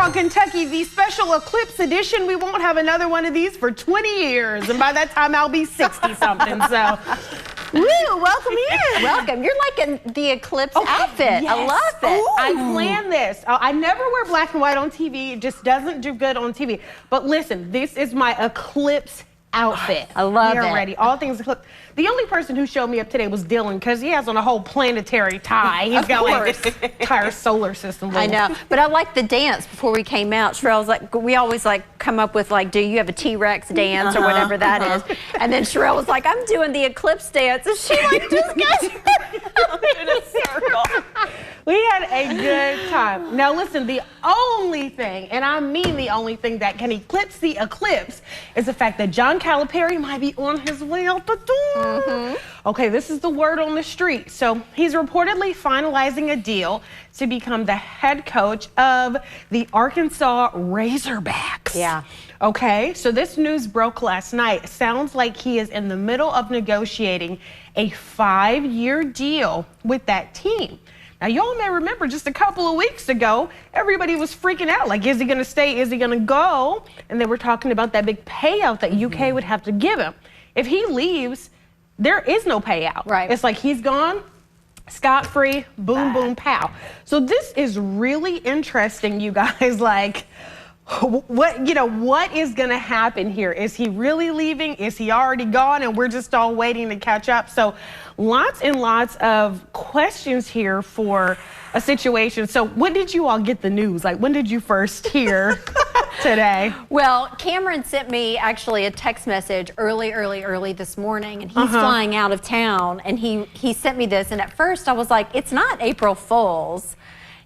Wichita, Kentucky, the special Eclipse edition. We won't have another one of these for 20 years, and by that time I'll be 60-something, so. Woo, welcome in. Welcome. You're like in the Eclipse outfit. Yes. I love it. Ooh. I planned this. I never wear black and white on TV. It just doesn't do good on TV. But listen, this is my Eclipse outfit. I love it. Ready. All things Eclipse. The only person who showed me up today was Dylan, because he has on a whole planetary tie. He's got like this entire solar system. I know, but I like the dance before we came out. Sherelle was like, we always like come up with like, do you have a T-Rex dance or whatever that is? And then Sherelle was like, I'm doing the Eclipse dance, and she like just got in a circle. We had a good time. Now listen, the only thing, and I mean the only thing that can eclipse the eclipse is the fact that John Calipari might be on his way out the door. Okay, this is the word on the street. So he's reportedly finalizing a deal to become the head coach of the Arkansas Razorbacks. Yeah. Okay, so this news broke last night. Sounds like he is in the middle of negotiating a 5-year deal with that team. Now, y'all may remember just a couple of weeks ago, everybody was freaking out. Like, is he going to stay? Is he going to go? And they were talking about that big payout that UK would have to give him. If he leaves, there is no payout. Right. It's like he's gone, scot-free, boom, boom, pow. So this is really interesting, you guys. Like, what is going to happen here? Is he really leaving? Is he already gone and we're just all waiting to catch up? So lots and lots of questions here for a situation. So when did you all get the news? Like, when did you first hear today? Well, Cameron sent me actually a text message early this morning, and he's flying out of town, and he sent me this, and at first I was like, it's not April Fool's.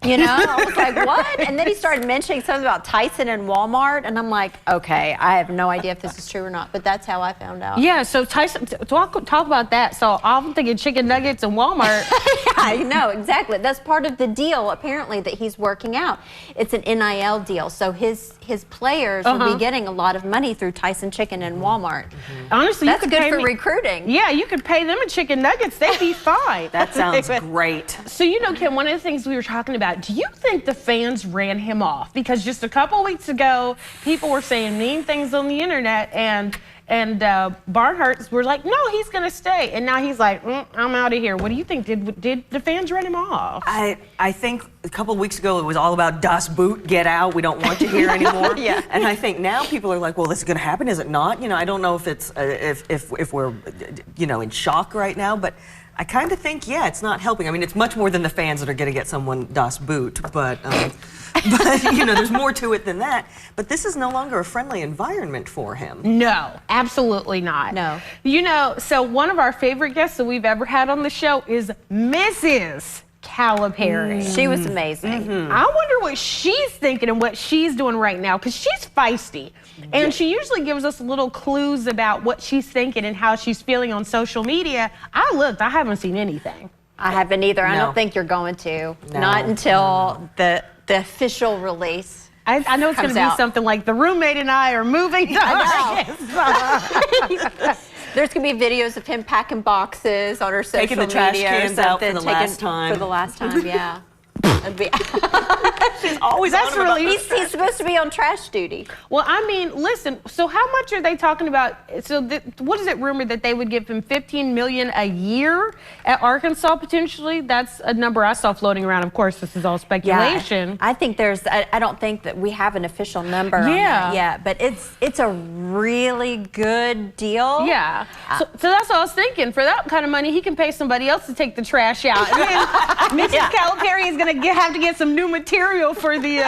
You know, I was like, what? And then he started mentioning something about Tyson and Walmart, and I'm like, okay, I have no idea if this is true or not, but that's how I found out. Yeah, so Tyson, talk about that. So I'm thinking chicken nuggets and Walmart. Yeah, I know, exactly. That's part of the deal, apparently, that he's working out. It's an NIL deal, so his players will be getting a lot of money through Tyson Chicken and Walmart. Honestly, that's you could good for recruiting. Yeah, you could pay them a chicken nuggets. They'd be fine. That sounds great. So, you know, Kim, one of the things we were talking about, do you think the fans ran him off? Because just a couple weeks ago, people were saying mean things on the internet, and Barnhart's were like, no, he's going to stay. And now he's like, I'm out of here. What do you think? Did the fans run him off? I think a couple of weeks ago it was all about Das Boot, get out. We don't want you here anymore. Yeah. And I think now people are like, well, this is going to happen. Is it not? You know, I don't know if it's if we're in shock right now, but I kind of think, yeah, it's not helping. I mean, it's much more than the fans that are going to get someone Das Boot, but there's more to it than that. But this is no longer a friendly environment for him. No, absolutely not. No. You know, so one of our favorite guests that we've ever had on the show is Mrs. Calipari. She was amazing. I wonder what she's thinking and what she's doing right now, because she's feisty. And she usually gives us little clues about what she's thinking and how she's feeling on social media. I looked, I haven't seen anything. I haven't either. No. I don't think you're going to. No. Not until the official release. I know it's going to be something like the roommate and I are moving to There's going to be videos of him packing boxes on her social Taking the trash media cans or out for something. the last time. For the last time, yeah. She's always That's on about really- this. He's supposed to be on trash duty. Well, I mean, listen, so how much are they talking about? So what is it rumored that they would give him $15 million a year at Arkansas potentially? That's a number I saw floating around. Of course, this is all speculation. Yeah, I think I don't think that we have an official number on that yet, but it's a really good deal. Yeah. So that's what I was thinking. For that kind of money, he can pay somebody else to take the trash out. And then Mrs. Calipari is going to have to get some new material for the,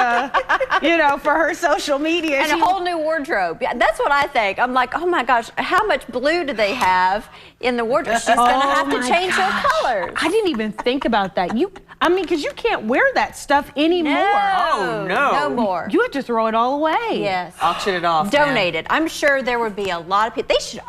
for her social media. And a whole new wardrobe. Yeah, that's what I think. I'm like, oh my gosh, how much blue do they have in the wardrobe? She's going to have to change her colors. I didn't even think about that. Because you can't wear that stuff anymore. Oh, no. No more. You have to throw it all away. Yes. Auction it off. Donate it. I'm sure there would be a lot of people. They should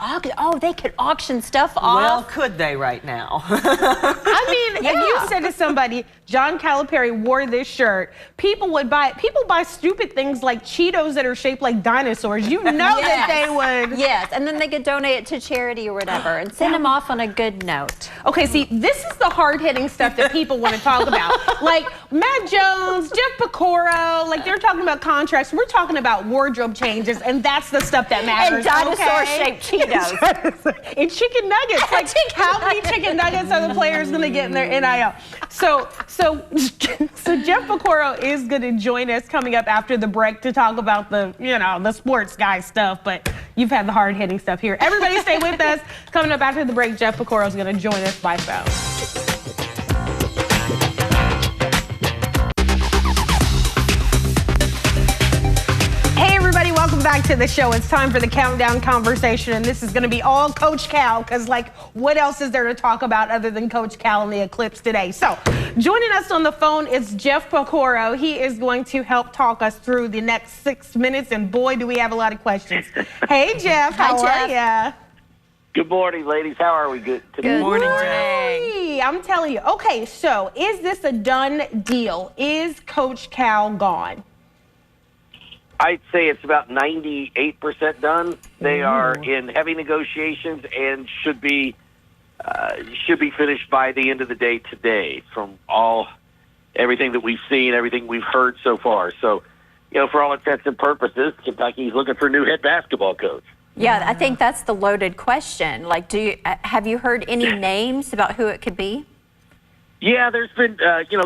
they could auction stuff off. Well, could they right now? I mean, if you said to somebody, John Calipari wore this shirt, people would buy it. People buy stupid things like Cheetos that are shaped like dinosaurs. You know that they would. Yes, and then they could donate it to charity or whatever and send them off on a good note. Okay, see, this is the hard-hitting stuff that people want to talk talk about. Like Matt Jones, Jeff Pecoro, like they're talking about contracts. We're talking about wardrobe changes, and that's the stuff that matters. And dinosaur-shaped Cheetos. And chicken nuggets. Like how many chicken nuggets are the players going to get in their NIL? So Jeff Pecoro is going to join us coming up after the break to talk about the sports guy stuff, but you've had the hard-hitting stuff here. Everybody stay with us. Coming up after the break, Jeff Pecoro is going to join us by phone. Hey everybody, welcome back to the show. It's time for the countdown conversation, and this is going to be all Coach Cal, because what else is there to talk about other than Coach Cal and the Eclipse today? So joining us on the phone is Jeff Pecoro. He is going to help talk us through the next 6 minutes, and boy, do we have a lot of questions. Hey Jeff, how are ya? Good morning, ladies. How are we? Good morning, Jeff. Hey, I'm telling you. Okay, so is this a done deal? Is Coach Cal gone? I'd say it's about 98% done. They are in heavy negotiations and should be finished by the end of the day today. From everything that we've seen, everything we've heard so far. So, for all intents and purposes, Kentucky's looking for a new head basketball coach. Yeah, I think that's the loaded question. Like, have you heard any names about who it could be? Yeah, there's been,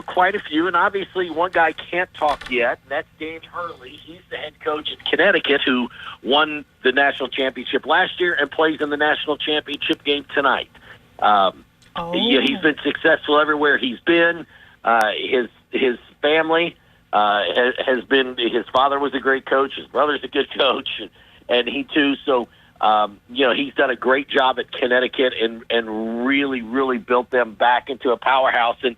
quite a few, and obviously one guy can't talk yet, and that's Dan Hurley. He's the head coach in Connecticut who won the national championship last year and plays in the national championship game tonight. He's been successful everywhere he's been. His family has been, his father was a great coach, his brother's a good coach, and he too. So, he's done a great job at Connecticut and really, really built them back into a powerhouse. And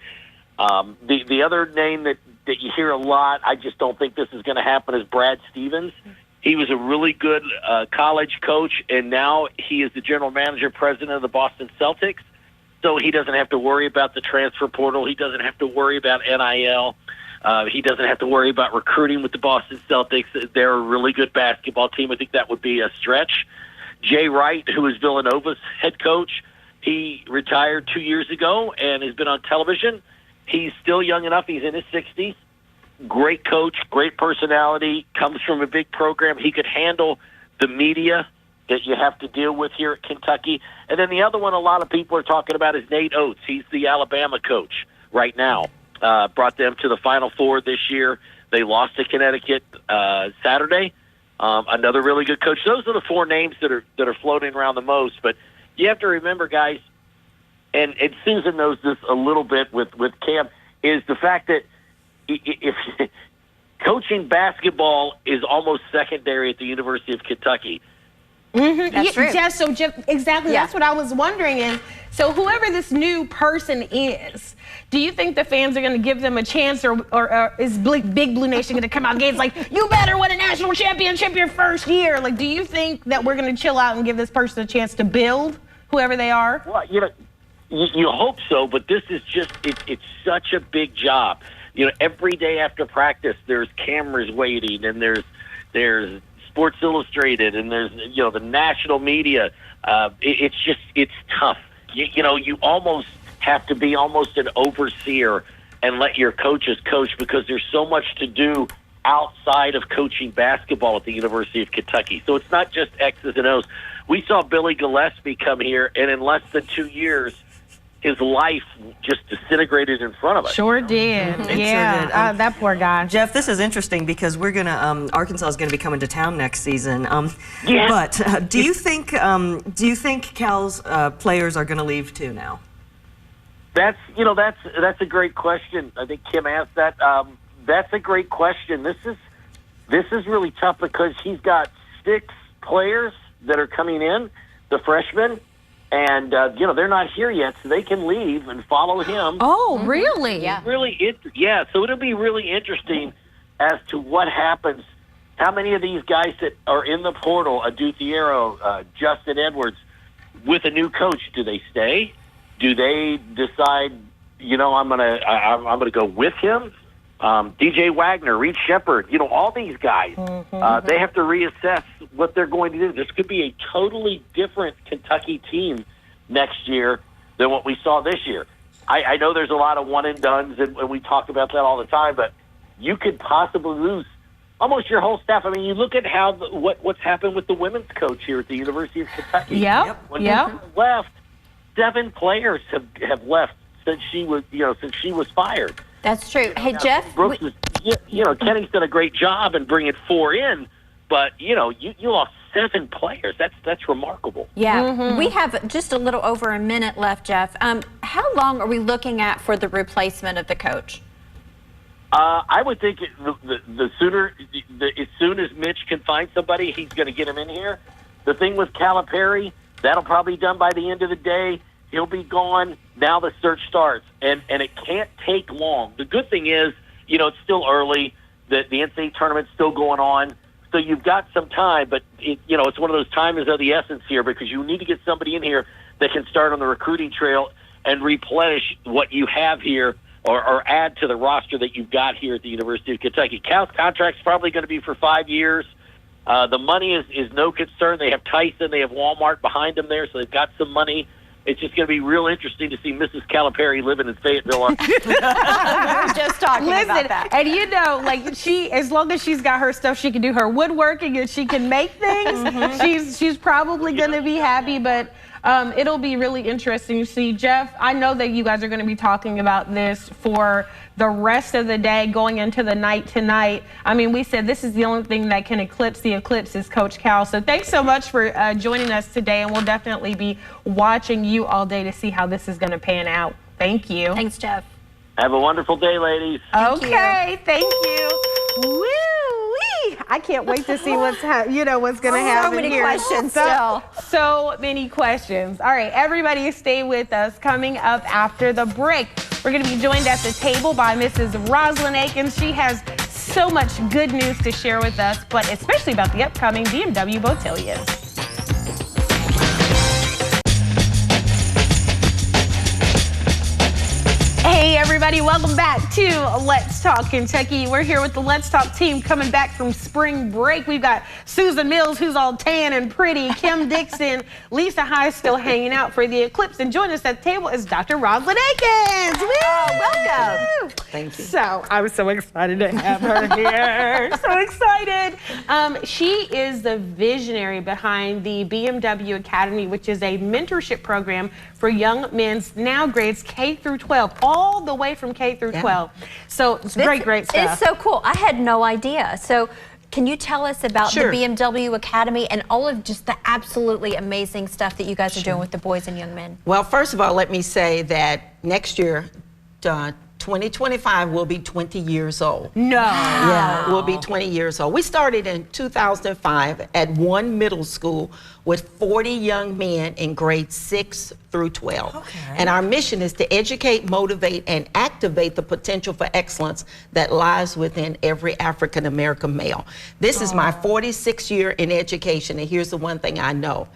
the other name that you hear a lot, I just don't think this is going to happen, is Brad Stevens. He was a really good college coach, and now he is the general manager, president of the Boston Celtics. So he doesn't have to worry about the transfer portal. He doesn't have to worry about NIL. He doesn't have to worry about recruiting with the Boston Celtics. They're a really good basketball team. I think that would be a stretch. Jay Wright, who is Villanova's head coach, he retired 2 years ago and has been on television. He's still young enough. He's in his 60s. Great coach, great personality, comes from a big program. He could handle the media that you have to deal with here at Kentucky. And then the other one a lot of people are talking about is Nate Oates. He's the Alabama coach right now. Brought them to the Final Four this year. They lost to Connecticut Saturday. Another really good coach. Those are the four names that are floating around the most. But you have to remember, guys, and Susan knows this a little bit with Cam, is the fact that if coaching basketball is almost secondary at the University of Kentucky. Mm-hmm. That's true. Jeff, exactly. Yeah. That's what I was wondering. And so whoever this new person is, do you think the fans are going to give them a chance, or is Big Blue Nation going to come out and like, you better win a national championship your first year? Like, do you think that we're going to chill out and give this person a chance to build, whoever they are? Well, you hope so, but this is just, it's such a big job. Every day after practice, there's cameras waiting, and there's Sports Illustrated, and there's, the national media. It's tough. You almost have to be almost an overseer and let your coaches coach, because there's so much to do outside of coaching basketball at the University of Kentucky. So it's not just X's and O's. We saw Billy Gillispie come here, and in less than 2 years, his life just disintegrated in front of us. Sure did. Yeah, sure did. That poor guy. Jeff, this is interesting because we're gonna Arkansas is gonna be coming to town next season. Yeah. But do you think Cal's players are gonna leave too now? That's a great question. I think Kim asked that. That's a great question. This is really tough because he's got 6 players that are coming in, the freshmen. And, they're not here yet, so they can leave and follow him. Oh, really? Yeah. So it'll be really interesting as to what happens. How many of these guys that are in the portal, Adu Thiero, Justin Edwards, with a new coach, do they stay? Do they decide, I'm gonna go with him? DJ Wagner, Reed Shepherd, all these guys, they have to reassess what they're going to do. This could be a totally different Kentucky team next year than what we saw this year. I know there's a lot of one and dones, and we talk about that all the time, but you could possibly lose almost your whole staff. I mean, you look at how what's happened with the women's coach here at the University of Kentucky. Yep. When she left, 7 players have left since she was fired. That's true. Hey, Jeff. Brooks is, Kenny's done a great job in bringing 4 in, but you lost 7 players. That's remarkable. Yeah, we have just a little over a minute left, Jeff. How long are we looking at for the replacement of the coach? I would think the sooner, as soon as Mitch can find somebody, he's going to get him in here. The thing with Calipari, that'll probably be done by the end of the day. He'll be gone. Now the search starts, and it can't take long. The good thing is, it's still early. The NCAA tournament's still going on, so you've got some time. But it's one of those time is of the essence here, because you need to get somebody in here that can start on the recruiting trail and replenish what you have here, or add to the roster that you've got here at the University of Kentucky. Cal's contract's probably going to be for 5 years. The money is no concern. They have Tyson, they have Walmart behind them there, so they've got some money. It's just going to be real interesting to see Mrs. Calipari living in Fayetteville. We were just talking about that. And as long as she's got her stuff, she can do her woodworking and she can make things. She's probably going to be happy, but it'll be really interesting to see. Jeff, I know that you guys are going to be talking about this for the rest of the day going into the night tonight. I mean, we said this is the only thing that can eclipse the eclipse is Coach Cal. So thanks so much for joining us today, and we'll definitely be watching you all day to see how this is going to pan out. Thank you. Thanks, Jeff. Have a wonderful day, ladies. Thank you. Thank you. Woo-wee. I can't wait to see what's going to happen So many here. questions still. So many questions. All right, everybody stay with us. Coming up after the break, we're going to be joined at the table by Mrs. Rosalind Akins. She has so much good news to share with us, but especially about the upcoming BMW Botillion. Hey everybody, welcome back to Let's Talk Kentucky. We're here with the Let's Talk team coming back from spring break. We've got Susan Mills, who's all tan and pretty, Kim Dixon, Lisa High still hanging out for the eclipse, and joining us at the table is Dr. Rosalind Akins. Welcome. Thank you. So I was so excited to have her here. So excited. She is the visionary behind the BMW Academy, which is a mentorship program for young men's now grades K through 12, all the way from K through 12. So it's great stuff. It's so cool. I had no idea. So can you tell us about the BMW Academy and all of just the absolutely amazing stuff that you guys are doing with the boys and young men? Well, first of all, let me say that next year, 2025 will be 20 years old. No. Yeah, we'll be 20 years old. We started in 2005 at one middle school with 40 young men in grades 6 through 12. Okay. And our mission is to educate, motivate, and activate the potential for excellence that lies within every African American male. This is my 46th year in education, and here's the one thing I know.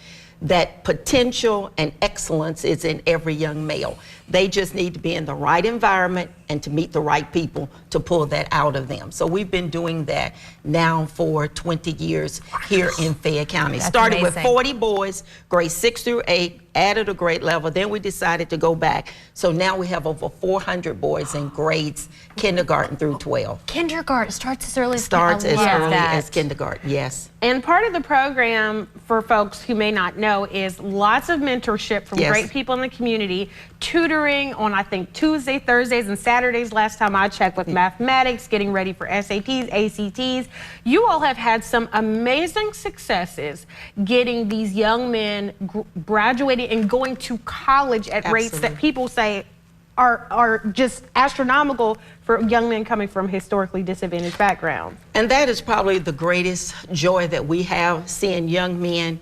That potential and excellence is in every young male. They just need to be in the right environment and to meet the right people to pull that out of them. So we've been doing that now for 20 years here in Fayette County. That's Started with amazing. 40 boys, grades 6 through 8, added a grade level. Then we decided to go back. So now we have over 400 boys in grades kindergarten through 12. Kindergarten starts as early as Starts as I love early that. as kindergarten, yes. And part of the program, for folks who may not know, is lots of mentorship from Yes. great people in the community, tutoring on, I think, Tuesday, Thursdays, and Saturdays last time I checked, with mathematics, getting ready for SATs, ACTs. You all have had some amazing successes getting these young men graduating and going to college at rates that Absolutely. people say are just astronomical for young men coming from historically disadvantaged backgrounds. And that is probably the greatest joy that we have, seeing young men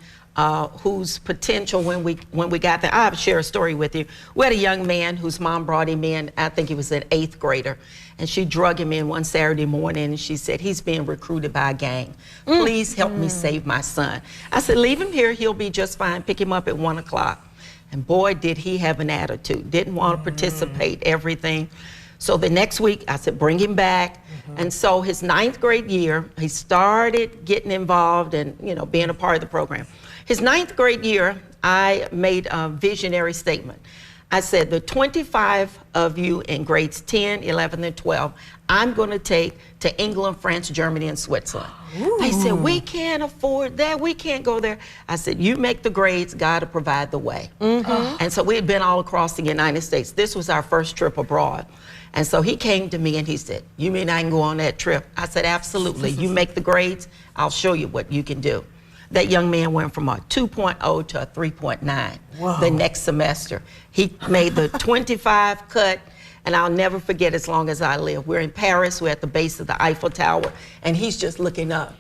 whose potential when we got there. I'll share a story with you. We had a young man whose mom brought him in, I think he was an 8th grader, and she drug him in one Saturday morning and she said, he's being recruited by a gang. Please help me save my son. I said, leave him here, he'll be just fine. Pick him up at 1 o'clock. And boy, did he have an attitude. Didn't want to participate, everything. So the next week, I said, bring him back. And so his 9th grade year, he started getting involved and, being a part of the program. His 9th grade year, I made a visionary statement. I said, the 25 of you in grades 10, 11, and 12, I'm going to take to England, France, Germany, and Switzerland. They said, we can't afford that. We can't go there. I said, you make the grades, God will provide the way. And so we had been all across the United States. This was our first trip abroad. And so he came to me and he said, you mean I can go on that trip? I said, absolutely. You make the grades, I'll show you what you can do. That young man went from a 2.0 to a 3.9 the next semester. He made the 25 cut, and I'll never forget as long as I live. We're in Paris, we're at the base of the Eiffel Tower, and he's just looking up.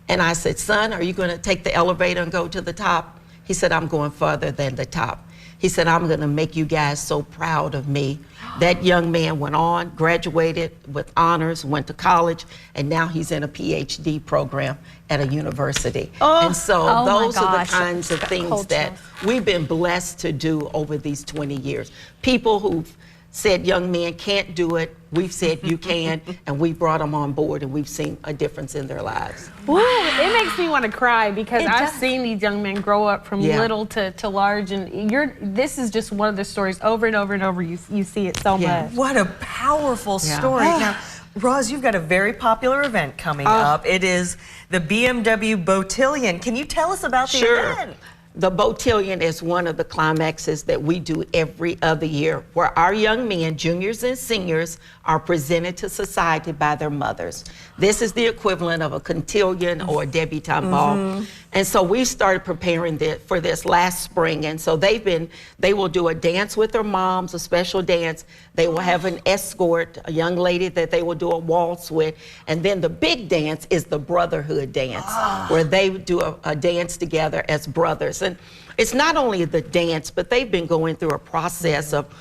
And I said, son, are you going to take the elevator and go to the top? He said, I'm going further than the top. He said, I'm going to make you guys so proud of me. That young man went on, graduated with honors, went to college, and now he's in a PhD program at a university. And so those are the kinds of things that we've been blessed to do over these 20 years. People who've said young men can't do it, we've said you can, and we brought them on board, and we've seen a difference in their lives. Ooh, it makes me want to cry because I've seen these young men grow up from little to large, and this is just one of the stories over and over and over. You see it so much. What a powerful story. Now, Roz, you've got a very popular event coming up. It is the BMW Botillion. Can you tell us about the event? The Botillion is one of the climaxes that we do every other year, where our young men, juniors and seniors, are presented to society by their mothers. This is the equivalent of a cotillion or a debutante ball. And so we started preparing for this last spring. And so they will do a dance with their moms, a special dance. They will have an escort, a young lady that they will do a waltz with. And then the big dance is the brotherhood dance, where they do a dance together as brothers. And it's not only the dance, but they've been going through a process of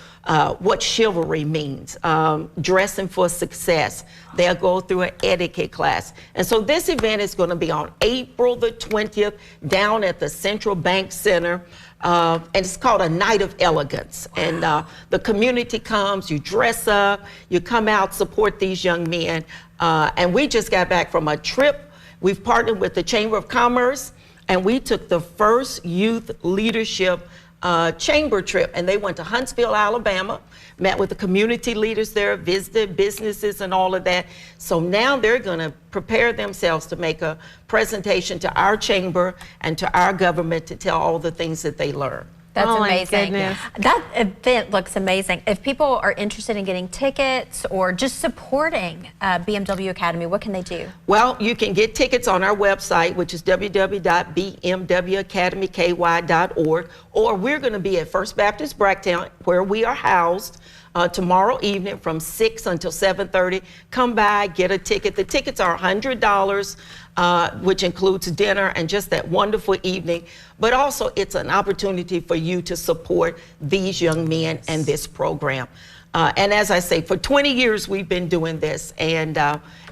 what chivalry means, dressing for success. They'll go through an etiquette class. And so this event is going to be on April the 20th down at the Central Bank Center. And it's called a Night of Elegance. And the community comes, you dress up, you come out, support these young men. And we just got back from a trip. We've partnered with the Chamber of Commerce, and we took the first youth leadership chamber trip, and they went to Huntsville, Alabama, met with the community leaders there, visited businesses and all of that. So now they're going to prepare themselves to make a presentation to our chamber and to our government to tell all the things that they learned. That's my amazing. goodness. That event looks amazing. If people are interested in getting tickets or just supporting BMW Academy, what can they do? Well, you can get tickets on our website, which is www.bmwacademyky.org, or we're going to be at First Baptist Bracktown, where we are housed tomorrow evening from 6 until 7:30. Come by, get a ticket. The tickets are $100, which includes dinner and just that wonderful evening. But also, it's an opportunity for you to support these young men and this program. And as I say, for 20 years we've been doing this. And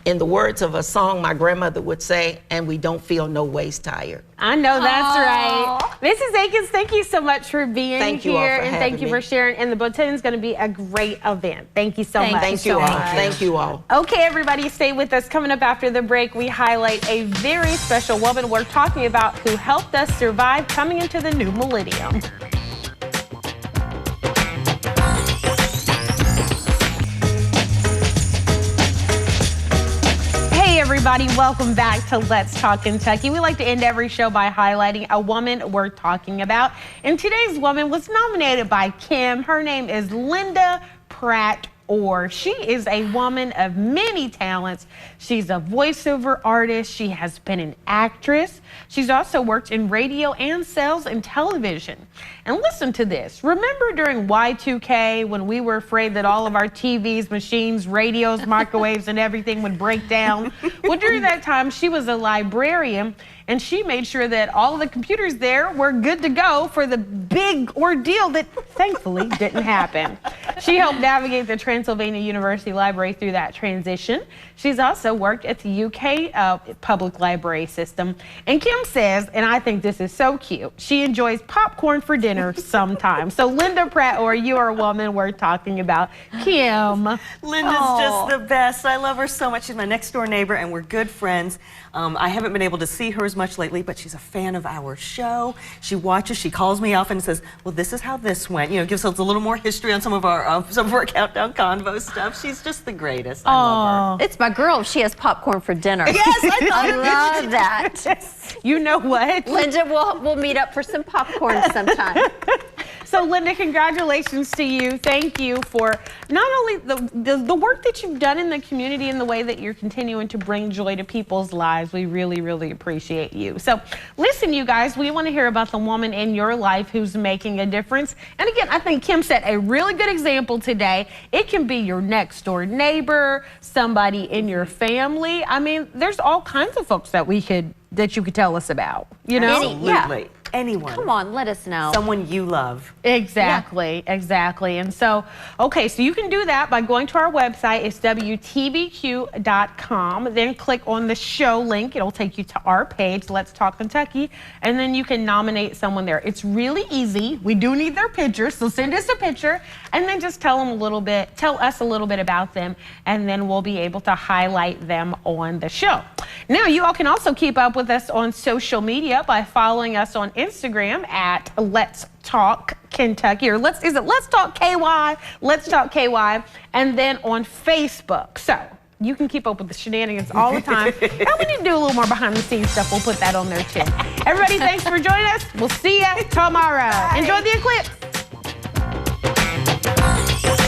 in the words of a song my grandmother would say, and we don't feel no ways tired. I know that's right. Mrs. Akins, thank you so much for being Thank you all here, for and having thank you me. for sharing. And the Botillion is going to be a great event. Thank you so much. Thank you all. Thank you all. Okay, everybody, stay with us. Coming up after the break, we highlight a very special woman we're talking about who helped us survive coming into the new millennium. Hey everybody, welcome back to Let's Talk Kentucky. We like to end every show by highlighting a woman we're talking about. And today's woman was nominated by Kim. Her name is Linda Pratt Orr. She is a woman of many talents. She's a voiceover artist. She has been an actress. She's also worked in radio and sales and television. And listen to this. Remember during Y2K when we were afraid that all of our TVs, machines, radios, microwaves, and everything would break down? Well, during that time, she was a librarian, and she made sure that all of the computers there were good to go for the big ordeal that thankfully didn't happen. She helped navigate the Transylvania University Library through that transition. She's also worked at the UK public library system. And Kim says, and I think this is so cute, she enjoys popcorn for dinner sometimes. So Linda Pratt Orr, you are a woman we're talking about. Kim. Linda's just the best. I love her so much. She's my next door neighbor, and we're we're good friends. I haven't been able to see her as much lately, but she's a fan of our show. She watches, she calls me often and says, well, this is how this went. You know, gives us a little more history on some of our Countdown Convo stuff. She's just the greatest. I love her. It's my girl. She has popcorn for dinner. Yes, I love that. You know what? Linda, we'll meet up for some popcorn sometime. So, Linda, congratulations to you. Thank you for not only the work that you've done in the community and the way that you're continuing to bring joy to people's lives. We really, really appreciate you. So, listen, you guys, we want to hear about the woman in your life who's making a difference. And again, I think Kim set a really good example today. It can be your next door neighbor, somebody in your family. I mean, there's all kinds of folks that you could tell us about, you know? Absolutely. Anyone. Come on, let us know. Someone you love. Exactly, exactly. And so, okay, so you can do that by going to our website. It's WTBQ.com. Then click on the show link. It'll take you to our page, Let's Talk Kentucky, and then you can nominate someone there. It's really easy. We do need their picture, so send us a picture, and then just tell us a little bit about them, and then we'll be able to highlight them on the show. Now, you all can also keep up with us on social media by following us on Instagram at Let's Talk Kentucky, or Let's Talk KY, Let's Talk KY, and then on Facebook. So you can keep up with the shenanigans all the time. And we need to do a little more behind the scenes stuff. We'll put that on there too. Everybody, thanks for joining us. We'll see you tomorrow. Enjoy the eclipse.